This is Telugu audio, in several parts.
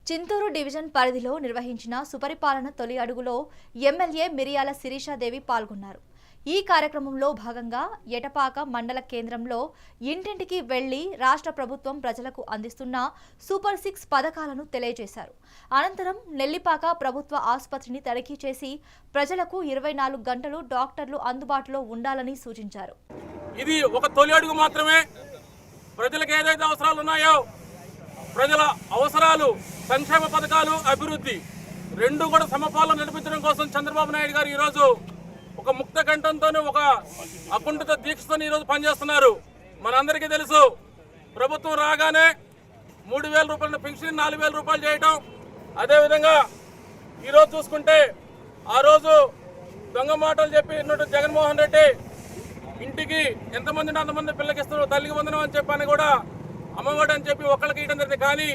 చింతూరు డివిజన్ పరిధిలో నిర్వహించిన సుపరిపాలన తొలి అడుగులో ఎమ్మెల్యే మిరియాల శిరీషాదేవి పాల్గొన్నారు. ఈ కార్యక్రమంలో భాగంగా ఎటపాక మండల కేంద్రంలో ఇంటింటికి వెళ్లి రాష్ట్ర ప్రభుత్వం ప్రజలకు అందిస్తున్న సూపర్ 6 పథకాలను తెలియజేశారు. అనంతరం నెల్లిపాక ప్రభుత్వ ఆసుపత్రిని తనిఖీ చేసి ప్రజలకు 24 గంటలు డాక్టర్లు అందుబాటులో ఉండాలని సూచించారు. ఇది ఒక తొలి అడుగు మాత్రమే. ప్రజలకు ఏదైతే అవసరాలు ఉన్నాయో ప్రజల అవసరాలు, సంక్షేమ పథకాలు, అభివృద్ధి రెండు కూడా సమపాలన నడిపించడం కోసం చంద్రబాబు నాయుడు గారు ఈరోజు ఒక ముక్త కంఠంతోనే, ఒక అకుంఠిత దీక్షతో ఈరోజు పనిచేస్తున్నారు. మనందరికీ తెలుసు, ప్రభుత్వం రాగానే 3,000 రూపాయల పెన్షన్ 4,000 రూపాయలు చేయటం. అదేవిధంగా ఈరోజు చూసుకుంటే ఆ రోజు దొంగ మాటలు చెప్పి జగన్మోహన్ రెడ్డి ఇంటికి ఎంతమంది అంతమంది పిల్లకి ఇస్తున్నారు, తల్లికి వందనం అని చెప్పని కూడా అమ్మఒడి అని చెప్పి ఒక్కళ్ళకి ఇవ్వడం జరిగింది. కానీ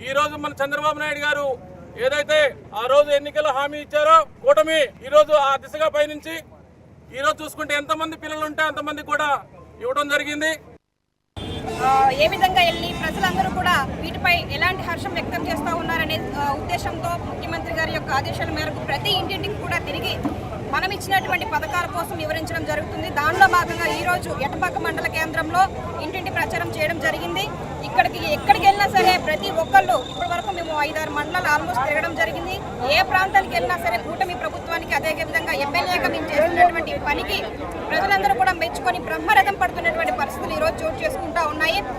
ఈరోజు మన చంద్రబాబు నాయుడు గారు ఏదైతే ఆ రోజు ఎన్నికల్లో హామీ ఇచ్చారో కూటమి ఈరోజు ఆ దిశగా పయనించి ఈరోజు చూసుకుంటే ఎంతమంది పిల్లలు ఉంటే అంతమంది కూడా ఇవ్వడం జరిగింది. ఏ విధంగా వెళ్ళి ప్రజలందరూ కూడా వీటిపై ఎలాంటి హర్షం వ్యక్తం చేస్తూ ఉన్నారనే ఉద్దేశంతో ముఖ్యమంత్రి గారి యొక్క ఆదేశాల మేరకు ప్రతి ఇంటింటికి కూడా తిరిగి మనం ఇచ్చినటువంటి పథకాల కోసం వివరించడం జరుగుతుంది. దానిలో భాగంగా ఈరోజు ఎటపాక మండల కేంద్రంలో ఇంటింటి ప్రచారం చేయడం జరిగింది. ఎక్కడికి వెళ్ళినా సరే ప్రతి ఒక్కళ్ళు ఇప్పటి వరకు మేము 5-6 మండలాలు ఆల్మోస్ట్ తిరగడం జరిగింది. ఏ ప్రాంతానికి వెళ్ళినా సరే కూటమి ప్రభుత్వానికి, అదే విధంగా ఎమ్మెల్యేగా మేము చేస్తున్నటువంటి పనికి ప్రజలందరూ కూడా మెచ్చుకొని బ్రహ్మరథం పడుతున్నటువంటి పరిస్థితులు ఈరోజు చోటు చేసుకుంటూ ఉన్నాయి.